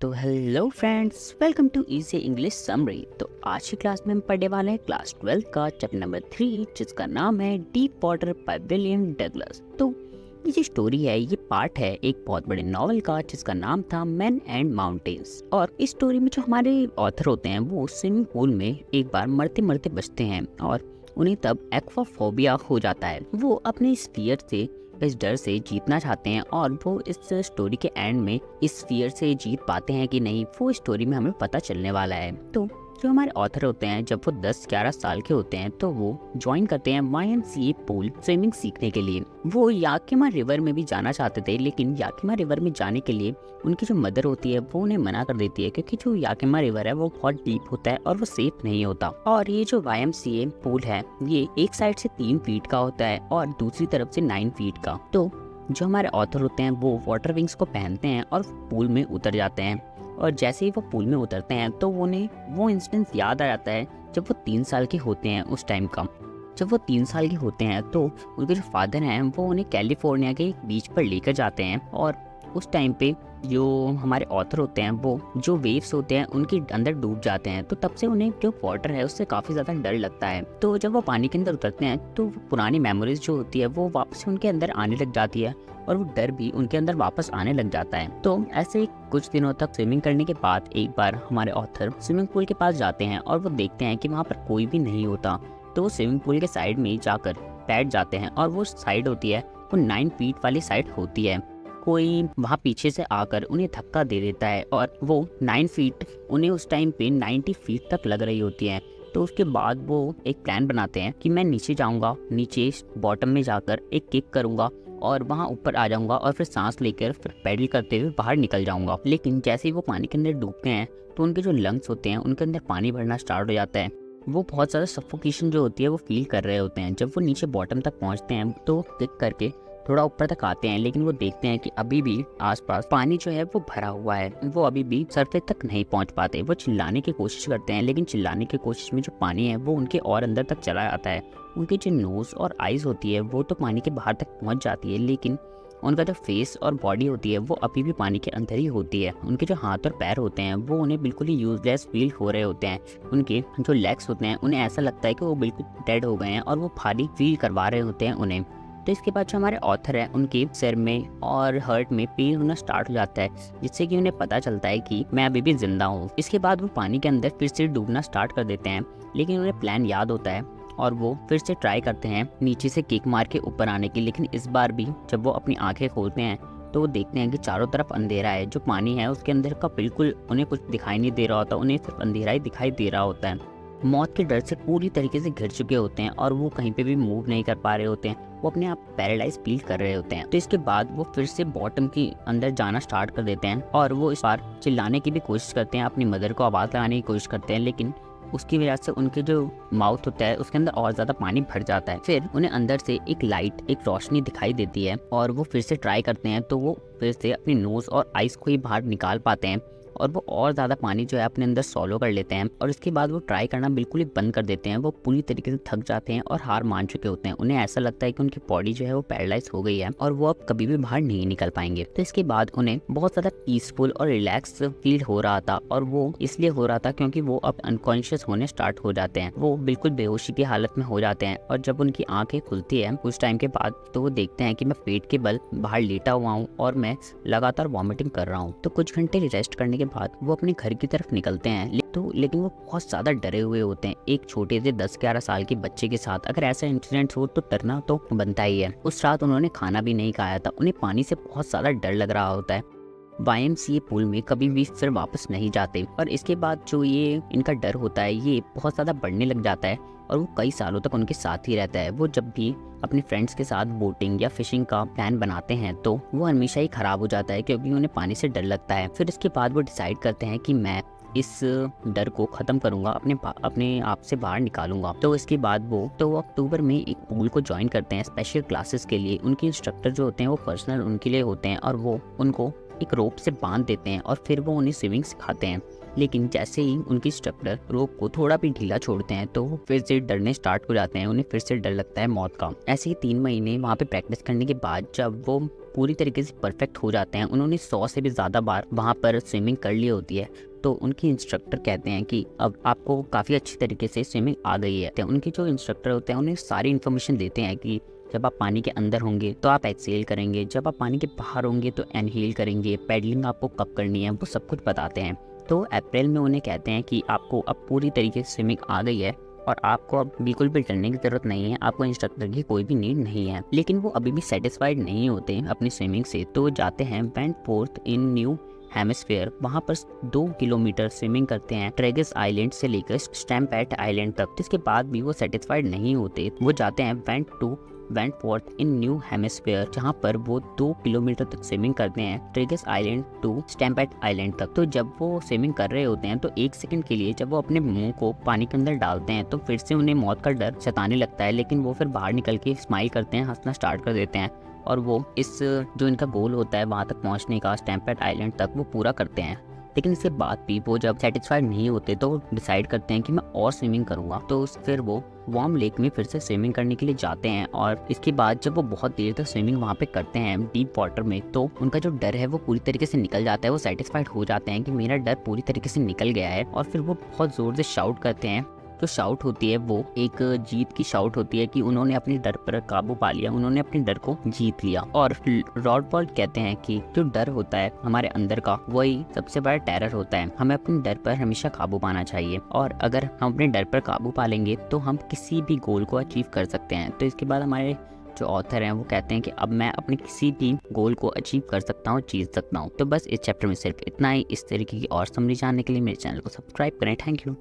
तो hello friends, welcome to easy English summary. तो आज की क्लास में हम पढ़ने वाले हैं क्लास 12 का चैप्टर नंबर 3, जिसका नाम है deep water by William Douglas. तो ये जो स्टोरी है, ये पार्ट है एक बहुत बड़े नॉवल का जिसका नाम था मैन एंड माउंटेन्स। और इस स्टोरी में जो हमारे ऑथर होते हैं वो स्विमिंग पूल में एक बार मरते मरते बचते हैं और उन्हें तब एक्वाफोबिया हो जाता है। वो अपने इस फियर से, इस डर से जीतना चाहते हैं और वो इस स्टोरी के एंड में इस फियर से जीत पाते हैं कि नहीं, वो स्टोरी में हमें पता चलने वाला है। तो जो हमारे ऑथर होते हैं, जब वो 10-11 साल के होते हैं तो वो ज्वाइन करते हैं YMCA पूल स्विमिंग सीखने के लिए। वो याकिमा रिवर में भी जाना चाहते थे, लेकिन याकिमा रिवर में जाने के लिए उनकी जो मदर होती है वो उन्हें मना कर देती है, क्योंकि जो याकिमा रिवर है वो बहुत डीप होता है और वो सेफ नहीं होता। और ये जो YMCA पूल है, ये एक साइड से 3 फीट का होता है और दूसरी तरफ से 9 फीट का। तो जो हमारे ऑथर होते हैं वो वाटर विंग्स को पहनते हैं और पूल में उतर जाते हैं। और जैसे ही वो पूल में उतरते हैं तो उन्हें वो इंसिडेंस याद आ जाता है जब वो 3 साल के होते हैं उस टाइम का। जब वो 3 साल के होते हैं तो उनके जो फादर हैं वो उन्हें कैलिफोर्निया के एक बीच पर लेकर जाते हैं। और उस टाइम पे जो हमारे ऑथर होते हैं वो जो वेव्स होते हैं उनके अंदर डूब जाते हैं। तो तब से उन्हें जो वाटर है उससे काफ़ी ज़्यादा डर लगता है। तो जब वो पानी के अंदर उतरते हैं तो पुरानी मेमोरीज जो होती है वो वापस उनके अंदर आने लग जाती है और वो डर भी उनके अंदर वापस आने लग जाता है। तो ऐसे ही कुछ दिनों तक स्विमिंग करने के बाद एक बार हमारे ऑथर स्विमिंग पूल के पास जाते हैं और वो देखते हैं कि वहाँ पर कोई भी नहीं होता। तो वो स्विमिंग पूल के साइड में जाकर बैठ जाते हैं और वो साइड होती है वो 9 फीट वाली साइड होती है। कोई वहाँ पीछे से आकर उन्हें धक्का दे देता है और वो 9 फीट उन्हें उस टाइम पे 90 फीट तक लग रही होती है। तो उसके बाद वो एक प्लान बनाते हैं कि मैं नीचे जाऊंगा, नीचे बॉटम में जाकर एक किक करूंगा और वहाँ ऊपर आ जाऊंगा और फिर सांस लेकर फिर पैडल करते हुए बाहर निकल जाऊंगा। लेकिन जैसे ही वो पानी के अंदर डूबते हैं तो उनके जो लंग्स होते हैं उनके अंदर पानी भरना स्टार्ट हो जाता है। वो बहुत ज़्यादा सफोकेशन जो होती है वो फील कर रहे होते हैं। जब वो नीचे बॉटम तक पहुँचते हैं तो किक करके थोड़ा ऊपर तक आते हैं, लेकिन वो देखते हैं कि अभी भी आसपास पानी जो है वो भरा हुआ है। वो अभी भी सरफेस तक नहीं पहुंच पाते। वो चिल्लाने की कोशिश करते हैं, लेकिन चिल्लाने की कोशिश में जो पानी है वो उनके और अंदर तक चला जाता है। उनकी जो नोज और आईज होती है वो तो पानी के बाहर तक पहुंच जाती है, लेकिन उनका जो फेस और बॉडी होती है वो अभी भी पानी के अंदर ही होती है। उनके जो हाथ और पैर होते हैं वो उन्हें बिल्कुल ही यूजलेस फील हो रहे होते हैं। उनके जो लेग्स होते हैं उन्हें ऐसा लगता है कि वो बिल्कुल डेड हो गए हैं और वो भारी फील करवा रहे होते हैं उन्हें। तो इसके बाद जो हमारे ऑथर है उनके सिर में और हर्ट में पेन होना स्टार्ट हो जाता है, जिससे कि उन्हें पता चलता है कि मैं अभी भी जिंदा हूँ। इसके बाद वो पानी के अंदर फिर से डूबना स्टार्ट कर देते हैं, लेकिन उन्हें प्लान याद होता है और वो फिर से ट्राई करते हैं नीचे से किक मार के ऊपर आने की। लेकिन इस बार भी जब वो अपनी आंखें खोलते हैं तो वो देखते हैं कि चारों तरफ अंधेरा है। जो पानी है उसके अंदर का बिल्कुल उन्हें कुछ दिखाई नहीं दे रहा होता, उन्हें सिर्फ अंधेरा ही दिखाई दे रहा होता है। मौत के डर से पूरी तरीके से घिर चुके होते हैं और वो कहीं पे भी मूव नहीं कर पा रहे होते हैं। वो अपने आप पैरालाइज फील कर रहे होते हैं। तो इसके बाद वो फिर से बॉटम की अंदर जाना स्टार्ट कर देते हैं और वो इस बार चिल्लाने की भी कोशिश करते हैं, अपनी मदर को आवाज़ लगाने की कोशिश करते हैं, लेकिन उसकी वजह से उनके जो माउथ होता है उसके अंदर और ज़्यादा पानी भर जाता है। फिर उन्हें अंदर से एक लाइट, एक रोशनी दिखाई देती है और वो फिर से ट्राई करते हैं। तो वो फिर से अपनी नोज़ और आइज़ को ही बाहर निकाल पाते हैं और वो और ज़्यादा पानी जो है अपने अंदर सॉलो कर लेते हैं। और इसके बाद वो ट्राई करना बिल्कुल ही बंद कर देते हैं। वो पूरी तरीके से थक जाते हैं और हार मान चुके होते हैं। उन्हें ऐसा लगता है कि उनकी बॉडी जो है वो पैरालाइज हो गई है और वो अब कभी भी बाहर नहीं निकल पाएंगे। तो इसके बाद उन्हें बहुत ज़्यादा पीसफुल और रिलैक्स फील हो रहा था, और वो इसलिए हो रहा था क्योंकि वो अब अनकॉन्शियस होने स्टार्ट हो जाते हैं। वो बिल्कुल बेहोशी की हालत में हो जाते हैं और जब उनकी आंखें खुलती है कुछ टाइम के बाद तो वो देखते हैं कि मैं पेट के बल बाहर लेटा हुआ हूँ और मैं लगातार वॉमिटिंग कर रहा हूँ। तो कुछ घंटे रेस्ट करने के बाद वो अपने घर की तरफ निकलते हैं। लेकिन वो बहुत ज़्यादा डरे हुए होते हैं। एक छोटे से 10-11 साल के बच्चे के साथ अगर ऐसा इंसिडेंट हो तो डरना तो बनता ही है। उस रात उन्होंने खाना भी नहीं खाया था। उन्हें पानी से बहुत ज़्यादा डर लग रहा होता है। YMCA पूल में कभी भी फिर वापस नहीं जाते। और इसके बाद जो ये इनका डर होता है ये बहुत ज़्यादा बढ़ने लग जाता है और वो कई सालों तक उनके साथ ही रहता है। वो जब भी अपने फ्रेंड्स के साथ बोटिंग या फिशिंग का प्लान बनाते हैं तो वो हमेशा ही ख़राब हो जाता है, क्योंकि उन्हें पानी से डर लगता है। फिर इसके बाद वो डिसाइड करते हैं कि मैं इस डर को ख़त्म करूंगा, अपने आप से बाहर निकालूंगा। तो इसके बाद वो अक्टूबर में एक पूल को ज्वाइन करते हैं स्पेशल क्लासेस के लिए। उनके इंस्ट्रक्टर जो होते हैं वो पर्सनल उनके लिए होते हैं और वो उनको एक रोप से बांध देते हैं और फिर वो उन्हें स्विमिंग सिखाते हैं। लेकिन जैसे ही उनके इंस्ट्रक्टर रोप को थोड़ा भी ढीला छोड़ते हैं तो वो फिर से डरने स्टार्ट हो जाते हैं। उन्हें फिर से डर लगता है मौत का। ऐसे ही 3 महीने वहाँ पे प्रैक्टिस करने के बाद जब वो पूरी तरीके से परफेक्ट हो जाते हैं, उन्होंने 100 से भी ज़्यादा बार वहाँ पर स्विमिंग कर ली होती है, तो उनके इंस्ट्रक्टर कहते हैं कि अब आपको काफ़ी अच्छी तरीके से स्विमिंग आ गई है। तो उनके जो इंस्ट्रक्टर होते हैं उन्हें सारी इन्फॉर्मेशन देते हैं कि जब आप पानी के अंदर होंगे तो आप एक्सेल करेंगे, जब आप पानी के बाहर होंगे तो इनहेल करेंगे, पैडलिंग आपको कब करनी है, वो सब कुछ बताते हैं। तो अप्रैल में उन्हें कहते हैं कि आपको अब पूरी तरीके से स्विमिंग आ गई है और आपको अब बिल्कुल भी डरने की ज़रूरत नहीं है, आपको इंस्ट्रक्टर की कोई भी नीड नहीं है। लेकिन वो अभी भी सेटिस्फाइड नहीं होते अपनी स्विमिंग से, तो जाते हैं वेंटपोर्थ इन न्यू हेमिस्फीयर। वहाँ पर 2 किलोमीटर स्विमिंग करते हैं ट्रेगस आइलैंड से लेकर स्टैम्पेट आइलैंड तक। जिसके बाद भी वो सेटिस्फाइड नहीं होते, वो जाते हैं वेंटपोर्थ इन न्यू हेमिस्फीयर, जहाँ पर वो 2 किलोमीटर तक स्विमिंग करते हैं ट्रेगस आइलैंड टू स्टैम्पेट आइलैंड तक। तो जब वो स्विमिंग कर रहे होते हैं तो 1 सेकंड के लिए जब वो अपने मुंह को पानी के अंदर डालते हैं तो फिर से उन्हें मौत का डर सताने लगता है, लेकिन वो फिर बाहर निकल के स्माइल करते हैं, हंसना स्टार्ट कर देते हैं और वो इस जो इनका गोल होता है वहाँ तक पहुँचने का स्टैम्पेट आइलैंड तक वो पूरा करते हैं। लेकिन इसके बाद भी वो जब सेटिस्फाइड नहीं होते तो डिसाइड करते हैं कि मैं और स्विमिंग करूँगा। तो फिर वो वार्म लेक में फिर से स्विमिंग करने के लिए जाते हैं और इसके बाद जब वो बहुत देर तक स्विमिंग वहाँ पे करते हैं डीप वाटर में, तो उनका जो डर है वो पूरी तरीके से निकल जाता है। वो सेटिस्फाइड हो जाते हैं कि मेरा डर पूरी तरीके से निकल गया है और फिर वो बहुत ज़ोर से शाउट करते हैं। जो शाउट होती है वो एक जीत की शाउट होती है कि उन्होंने अपने डर पर काबू पा लिया, उन्होंने अपने डर को जीत लिया। और रॉडबॉल्ट कहते हैं कि जो डर होता है हमारे अंदर का वही सबसे बड़ा टेरर होता है, हमें अपने डर पर हमेशा काबू पाना चाहिए और अगर हम अपने डर पर काबू पा लेंगे तो हम किसी भी गोल को अचीव कर सकते हैं। तो इसके बाद हमारे जो ऑथर हैं वो कहते हैं कि अब मैं अपने किसी भी गोल को अचीव कर सकता हूँ, जीत सकता हूँ। तो बस इस चैप्टर में सिर्फ इतना ही। इस तरीके की और समरी जानने के लिए मेरे चैनल को सब्सक्राइब करें। Thank you.